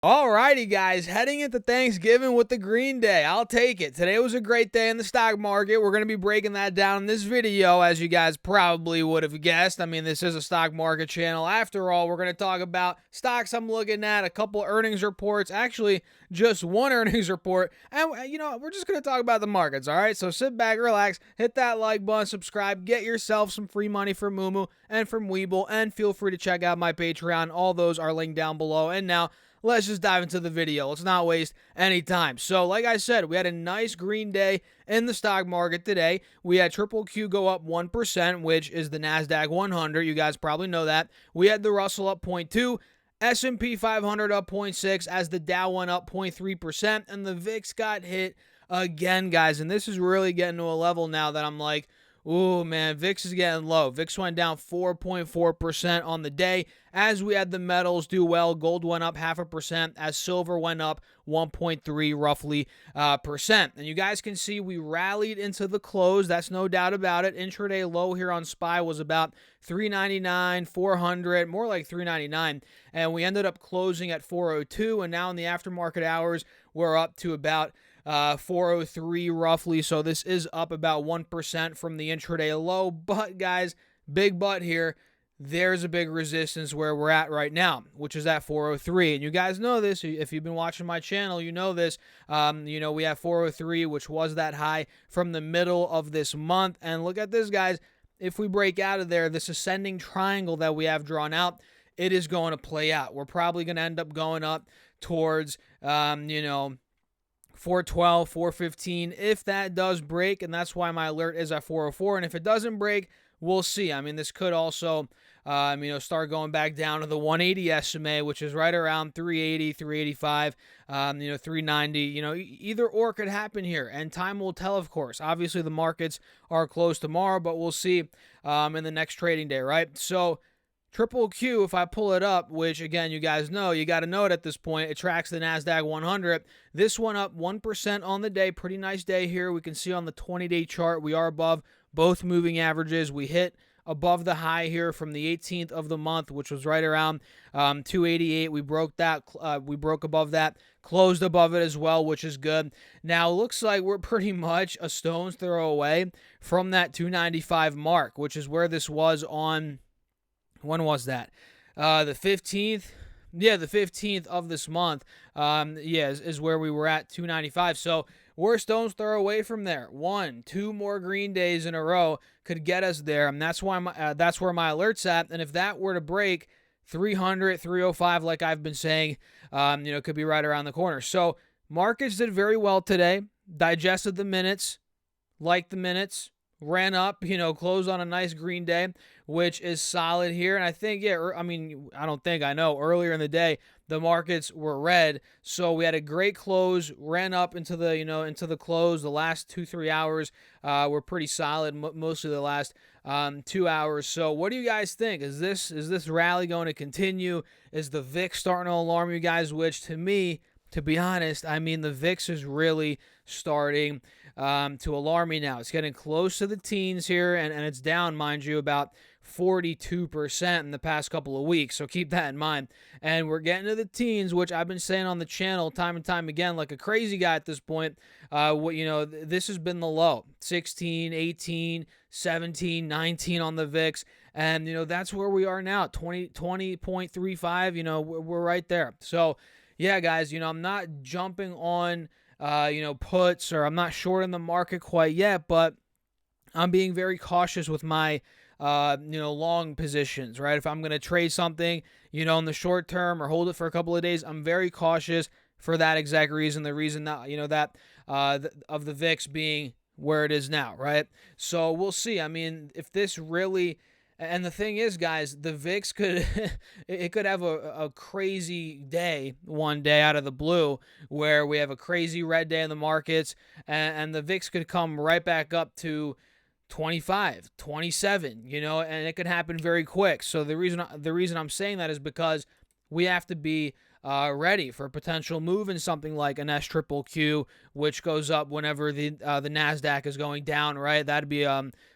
Alrighty, guys, heading into Thanksgiving with the green day. I'll take it. Today was a great day in the stock market. We're going to be breaking that down in this video, as you guys probably would have guessed. I mean, this is a stock market channel. After all, we're going to talk about stocks I'm looking at, a couple earnings reports, actually just one earnings report, and, we're just going to talk about the markets, all right? So sit back, relax, hit that like button, subscribe, get yourself some free money from Moomoo and from Weeble, and feel free to check out my Patreon. All those are linked down below. And now, let's just dive into the video. Let's not waste any time. So, like I said, we had a nice green day in the stock market today. We had Triple Q go up 1%, which is the NASDAQ 100. You guys probably know that. We had the Russell up 0.2%. S&P 500 up 0.6% as the Dow went up 0.3%. And the VIX got hit again, guys. And this is really getting to a level now that I'm like, ooh, man, VIX is getting low. VIX went down 4.4% on the day as we had the metals do well. Gold went up 0.5% as silver went up 1.3 roughly percent. And you guys can see we rallied into the close. That's no doubt about it. Intraday low here on SPY was about 399, 400, more like 399. And we ended up closing at 402. And now in the aftermarket hours, we're up to about 403 roughly. So this is up about 1% from the intraday low. But guys, big but here. There's a big resistance where we're at right now, which is at 403. And you guys know this. If you've been watching my channel, you know this. We have 403, which was that high from the middle of this month. And look at this, guys. If we break out of there, this ascending triangle that we have drawn out, it is going to play out. We're probably going to end up going up towards, 412, 415, if that does break, and that's why my alert is at 404. And if it doesn't break, we'll see. I mean, this could also, start going back down to the 180 SMA, which is right around 380, 385, 390. Either or could happen here, and time will tell, of course. Obviously, the markets are closed tomorrow, but we'll see in the next trading day, right? So, Triple Q, if I pull it up, which again, you guys know, you got to know it at this point, it tracks the NASDAQ 100. This one up 1% on the day. Pretty nice day here. We can see on the 20-day chart, we are above both moving averages. We hit above the high here from the 18th of the month, which was right around 288. We broke that. We broke above that, closed above it as well, which is good. Now, it looks like we're pretty much a stone's throw away from that 295 mark, which is where this was on... When was that? The 15th? Yeah, the 15th of this month. Is where we were at, 295. So we're a stone's throw away from there. 2 more green days in a row could get us there, and that's why that's where my alert's at. And if that were to break 300, 305, like I've been saying, could be right around the corner. So markets did very well today. Digested the minutes, liked the minutes. Ran up, closed on a nice green day, which is solid here. And I think, I know earlier in the day, the markets were red. So we had a great close, ran up into the close. The last 2-3 hours were pretty solid, mostly the last 2 hours. So what do you guys think? Is this rally going to continue? Is the VIX starting to alarm you guys? Which to me, to be honest, the VIX is really starting to alarm me now. It's getting close to the teens here, and it's down, mind you, about 42% in the past couple of weeks. So keep that in mind. And we're getting to the teens, which I've been saying on the channel time and time again, like a crazy guy at this point. This has been the low. 16, 18, 17, 19 on the VIX. And, that's where we are now, 20.35. We're right there. So, yeah, guys, I'm not jumping on puts, or I'm not short in the market quite yet, but I'm being very cautious with my, long positions, right? If I'm going to trade something, in the short term or hold it for a couple of days, I'm very cautious for that exact reason. The reason that, of the VIX being where it is now, right? So we'll see. If this really... And the thing is, guys, the VIX could have a crazy day one day out of the blue where we have a crazy red day in the markets, and the VIX could come right back up to 25, 27, and it could happen very quick. So the reason I'm saying that is because we have to be ready for a potential move in something like an SQQQ, which goes up whenever the Nasdaq is going down, right? That'd be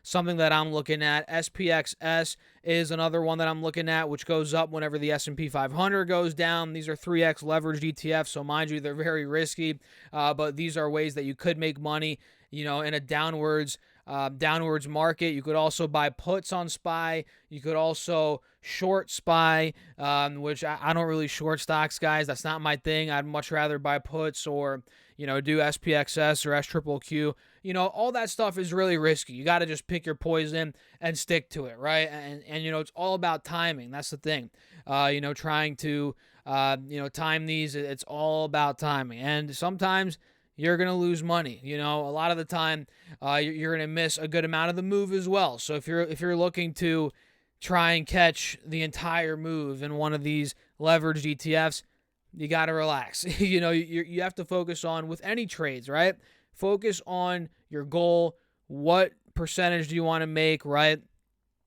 something that I'm looking at. SPXS is another one that I'm looking at, which goes up whenever the S&P 500 goes down. These are 3x leveraged ETFs, so mind you, they're very risky, but these are ways that you could make money, in a downwards market. You could also buy puts on SPY. You could also short SPY, which I don't really short stocks, guys. That's not my thing. I'd much rather buy puts or, do SPXS or SQQQ. All that stuff is really risky. You got to just pick your poison and stick to it, right? And it's all about timing. That's the thing. Trying to, time these, it's all about timing. And sometimes you're going to lose money. A lot of the time, you're going to miss a good amount of the move as well. So if you're looking to try and catch the entire move in one of these leveraged ETFs, you got to relax. You have to focus on, with any trades, right? Focus on your goal. What percentage do you want to make, right?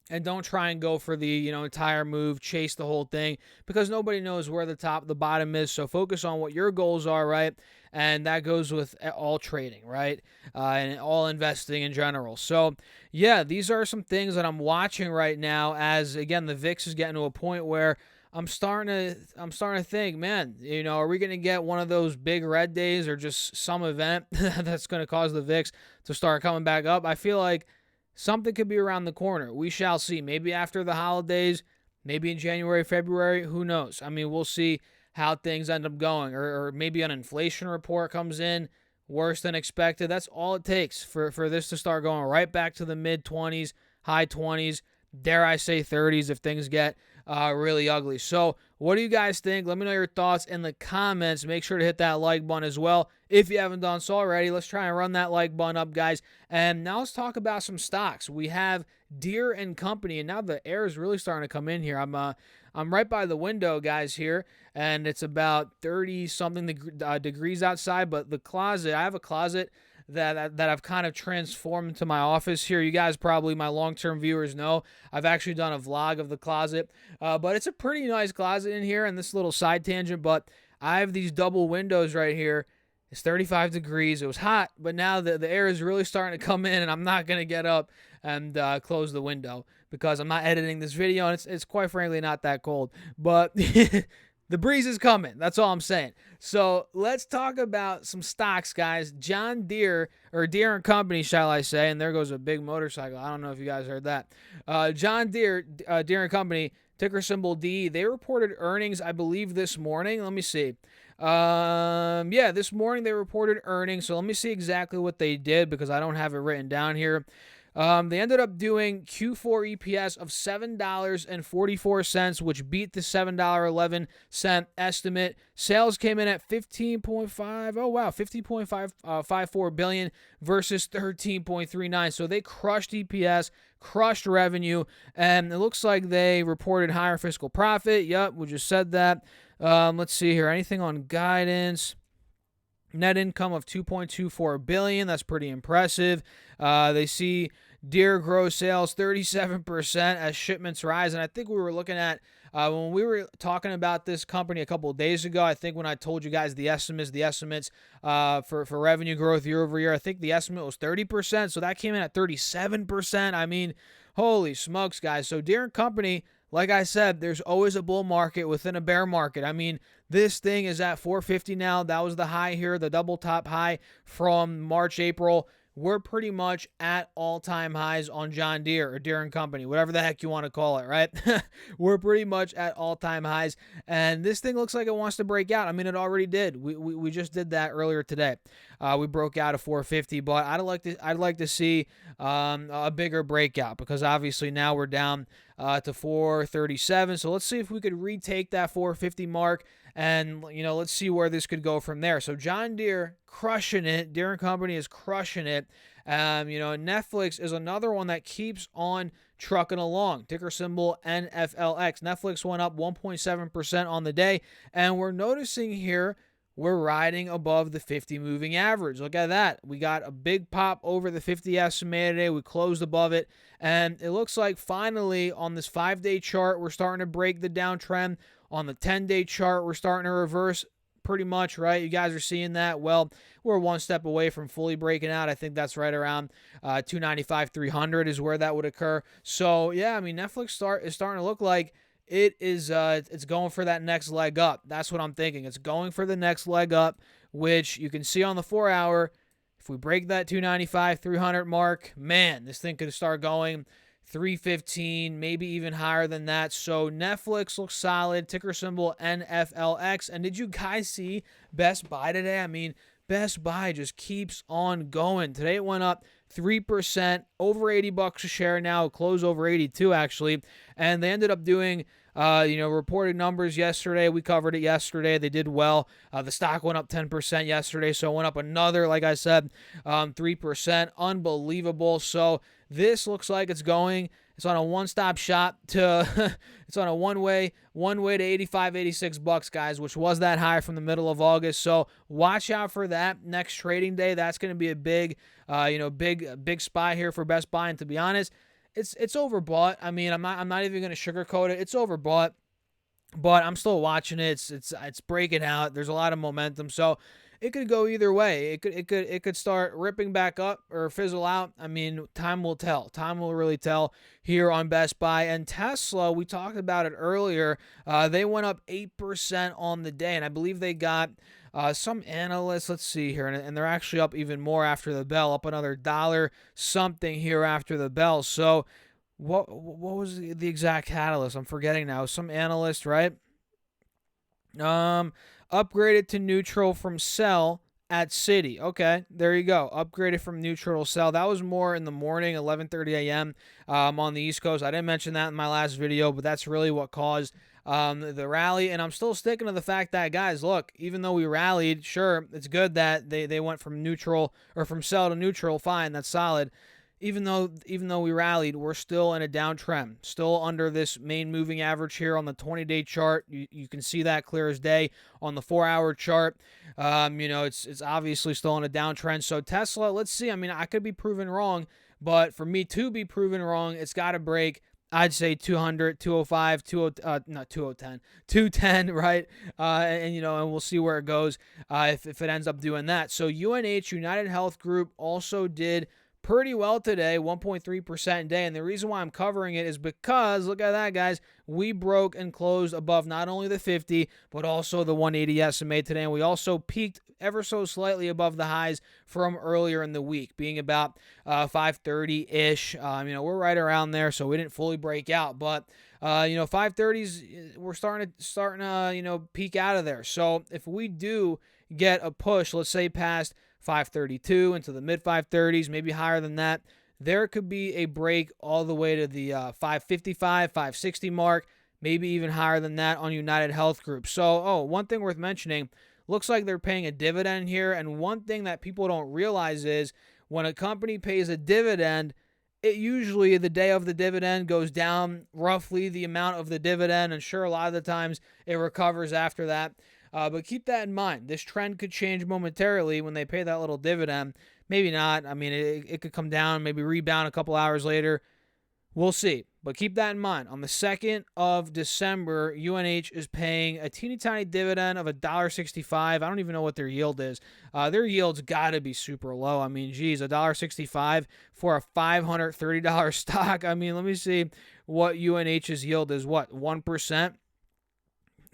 And don't try and go for the entire move, chase the whole thing, because nobody knows where the bottom is. So focus on what your goals are, right? And that goes with all trading, right? And all investing in general. So yeah, these are some things that I'm watching right now. As again, the VIX is getting to a point where I'm starting to think, man, are we going to get one of those big red days or just some event that's going to cause the VIX to start coming back up? I feel like something could be around the corner. We shall see. Maybe after the holidays, maybe in January, February, who knows? I mean, we'll see how things end up going. Or maybe an inflation report comes in worse than expected. That's all it takes for this to start going right back to the mid-20s, high 20s, dare I say 30s if things get really ugly. So what do you guys think? Let me know your thoughts in the comments. Make sure to hit that like button as well if you haven't done so already. Let's try and run that like button up, guys. And now let's talk about some stocks. We have Deere and Company, and now the air is really starting to come in here. I'm right by the window, guys, here, and it's about 30-something degrees outside, but the closet, I have a closet that I've kind of transformed into my office here. You guys probably, my long-term viewers, know I've actually done a vlog of the closet, but it's a pretty nice closet in here. And this little side tangent, but I have these double windows right here. It's 35 degrees. It was hot, but now the air is really starting to come in, and I'm not going to get up and close the window because I'm not editing this video, and it's quite frankly not that cold. But the breeze is coming. That's all I'm saying. So let's talk about some stocks, guys. John Deere, or Deere and Company, shall I say, and there goes a big motorcycle. I don't know if you guys heard that. John Deere, Deere and Company, ticker symbol D. They reported earnings, I believe, this morning. Let me see. Yeah, this morning they reported earnings. So let me see exactly what they did because I don't have it written down here. They ended up doing Q4 EPS of $7.44, which beat the $7.11 estimate. Sales came in at 50.54 billion versus 13.39. So they crushed EPS, crushed revenue, and it looks like they reported higher fiscal profit. Yep, we just said that. Let's see here. Anything on guidance? Net income of $2.24 billion. That's pretty impressive. They see Deere grow sales 37% as shipments rise. And I think we were looking at, when we were talking about this company a couple of days ago, I think when I told you guys the estimates for revenue growth year over year, I think the estimate was 30%. So that came in at 37%. I mean, holy smokes, guys. So Deere and Company, like I said, there's always a bull market within a bear market. I mean, this thing is at 450 now. That was the high here, the double top high from March, April. We're pretty much at all-time highs on John Deere or Deere and Company, whatever the heck you want to call it, right? We're pretty much at all-time highs, and this thing looks like it wants to break out. I mean, it already did. We just did that earlier today. We broke out of 450, but I'd like to see a bigger breakout because obviously now we're down to 437. So let's see if we could retake that 450 mark. And, let's see where this could go from there. So John Deere crushing it. Deere and Company is crushing it. Netflix is another one that keeps on trucking along. Ticker symbol NFLX. Netflix went up 1.7% on the day. And we're noticing here we're riding above the 50 moving average. Look at that. We got a big pop over the 50 SMA today. We closed above it. And it looks like finally on this 5-day chart, we're starting to break the downtrend. On the 10-day chart, we're starting to reverse pretty much, right? You guys are seeing that. Well, we're one step away from fully breaking out. I think that's right around 295, 300 is where that would occur. So, yeah, I mean, Netflix is starting to look like it's going for that next leg up. That's what I'm thinking. It's going for the next leg up, which you can see on the 4-hour. If we break that 295, 300 mark, man, this thing could start going 315, maybe even higher than that. So Netflix looks solid. Ticker symbol NFLX. And did you guys see Best Buy today? I mean, Best Buy just keeps on going. Today it went up 3%, over $80 a share now, close over 82 actually. And they ended up doing reported numbers yesterday. We covered it yesterday. They did well. The stock went up 10% yesterday, so it went up another, like I said, 3%. Unbelievable. So this looks like it's on a one-stop shop to it's on a one-way to 85, $86, guys, which was that high from the middle of August. So watch out for that next trading day. That's going to be a big spy here for Best Buy. And to be honest, it's overbought. I mean, I'm not even going to sugarcoat it. It's overbought, but I'm still watching it. It's breaking out. There's a lot of momentum, so it could go either way. It could start ripping back up or fizzle out. I mean, time will tell. Time will really tell here on Best Buy. And Tesla, we talked about it earlier. They went up 8% on the day, and I believe they got some analysts, let's see here, and they're actually up even more after the bell, up another dollar something here after the bell. So what was the exact catalyst? I'm forgetting now. Some analyst, right? Upgraded to neutral from sell at Citi. Okay, there you go. Upgraded from neutral to sell. That was more in the morning, 11:30 a.m. On the East Coast. I didn't mention that in my last video, but that's really what caused the rally. And I'm still sticking to the fact that, guys, look, even though we rallied, sure, it's good that they went from neutral or from sell to neutral. Fine, that's solid. Even though we rallied, we're still in a downtrend, still under this main moving average here on the 20-day chart. You can see that clear as day on the 4-hour chart. It's obviously still in a downtrend. So Tesla, let's see. I mean, I could be proven wrong, but for me to be proven wrong, it's got to break, I'd say 200, 205, 210, right? And we'll see where it goes if it ends up doing that. So UNH, United Health Group, also did pretty well today, 1.3% a day. And the reason why I'm covering it is because, look at that, guys, we broke and closed above not only the 50, but also the 180 SMA today. And we also peaked ever so slightly above the highs from earlier in the week, being about 530-ish. We're right around there, so we didn't fully break out. But 530s, we're starting to peak out of there. So if we do get a push, let's say past 532 into the mid 530s, maybe higher than that, there could be a break all the way to the 555, 560 mark, maybe even higher than that on United Health Group. So, one thing worth mentioning, looks like they're paying a dividend here. And one thing that people don't realize is when a company pays a dividend, it usually the day of the dividend goes down roughly the amount of the dividend. And sure, a lot of the times it recovers after that. But keep that in mind. This trend could change momentarily when they pay that little dividend. Maybe not. I mean, it could come down, maybe rebound a couple hours later. We'll see. But keep that in mind. On the 2nd of December, UNH is paying a teeny tiny dividend of $1.65. I don't even know what their yield is. Their yield's got to be super low. I mean, geez, $1.65 for a $530 stock. I mean, let me see what UNH's yield is. What, 1%?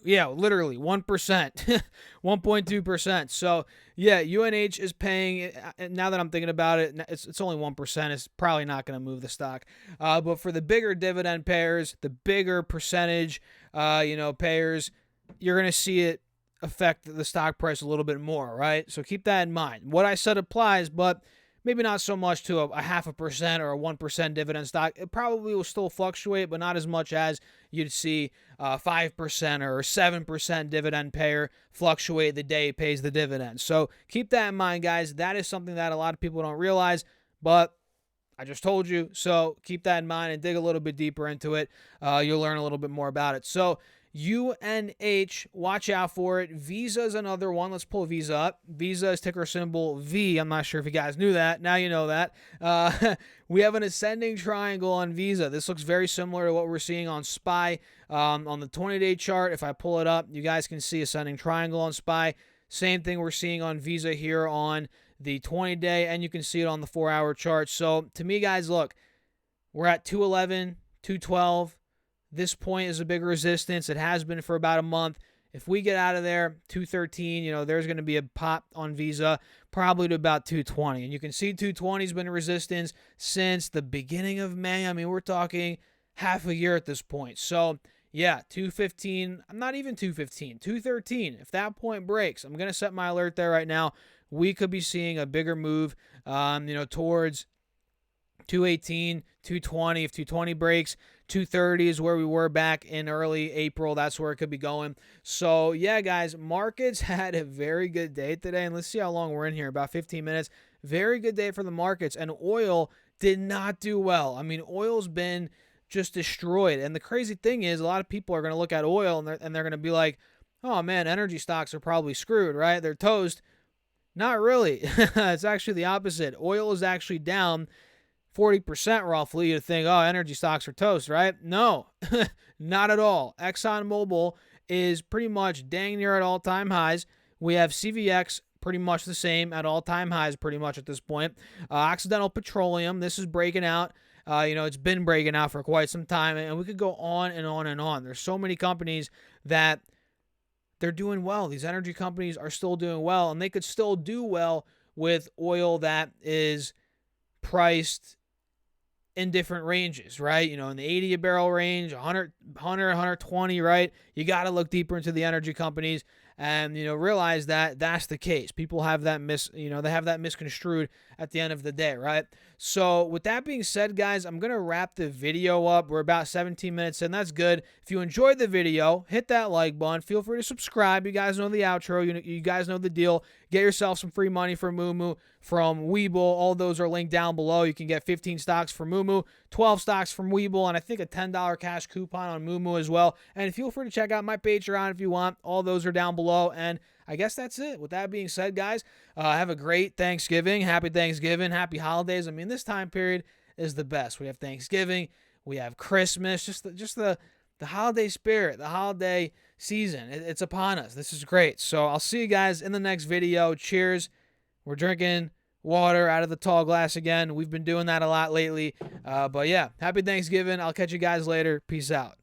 Yeah, literally 1%, 1.2%. So, yeah, UNH is paying, now that I'm thinking about it, it's only 1%. It's probably not going to move the stock. But for the bigger dividend payers, the bigger percentage, payers, you're going to see it affect the stock price a little bit more, right? So keep that in mind. What I said applies, but maybe not so much to a 0.5% or a 1% dividend stock. It probably will still fluctuate, but not as much as you'd see 5% or 7% dividend payer fluctuate the day it pays the dividend. So keep that in mind, guys. That is something that a lot of people don't realize, but I just told you. So keep that in mind and dig a little bit deeper into it. You'll learn a little bit more about it. So UNH, watch out for it. Visa is another one. Let's pull Visa up. Visa is ticker symbol V. I'm not sure if you guys knew that. Now you know that. We have an ascending triangle on Visa. This looks very similar to what we're seeing on SPY. On the 20-day chart, if I pull it up, you guys can see ascending triangle on SPY. Same thing we're seeing on Visa here on the 20-day, and you can see it on the 4-hour chart. So to me, guys, look, we're at 211, 212. This point is a big resistance. It has been for about a month. If we get out of there, 213, there's going to be a pop on Visa, probably to about 220. And you can see 220 has been a resistance since the beginning of May. I mean, we're talking half a year at this point. So, yeah, 215. I'm not even 215. 213. If that point breaks, I'm going to set my alert there right now. We could be seeing a bigger move, towards 218, 220. If 220 breaks, 230 is where we were back in early April. That's where it could be going. So, yeah, guys, markets had a very good day today. And let's see how long we're in here, about 15 minutes. Very good day for the markets. And oil did not do well. I mean, oil's been just destroyed. And the crazy thing is, a lot of people are going to look at oil and they're going to be like, oh, man, energy stocks are probably screwed, right? They're toast. Not really. It's actually the opposite. Oil is actually down 40% roughly. You think, oh, energy stocks are toast, right? No, not at all. ExxonMobil is pretty much dang near at all-time highs. We have CVX pretty much the same at all-time highs pretty much at this point. Occidental Petroleum, this is breaking out. It's been breaking out for quite some time, and we could go on and on and on. There's so many companies that they're doing well. These energy companies are still doing well, and they could still do well with oil that is priced in different ranges, right? In the 80 a barrel range, 100, 120, right? You got to look deeper into the energy companies and, realize that that's the case. People have that they have that misconstrued at the end of the day, right? So with that being said, guys, I'm going to wrap the video up. We're about 17 minutes in. That's good. If you enjoyed the video, hit that like button. Feel free to subscribe. You guys know the outro. You guys know the deal. Get yourself some free money from Moomoo, from Webull. All those are linked down below. You can get 15 stocks from Moomoo, 12 stocks from Webull, and I think a $10 cash coupon on Moomoo as well. And feel free to check out my Patreon if you want. All those are down below. And I guess that's it. With that being said, guys, have a great Thanksgiving. Happy Thanksgiving. Happy holidays. I mean, this time period is the best. We have Thanksgiving. We have Christmas. Just the holiday spirit, the holiday season. It's upon us. This is great. So I'll see you guys in the next video. Cheers. We're drinking water out of the tall glass again. We've been doing that a lot lately. But yeah, happy Thanksgiving. I'll catch you guys later. Peace out.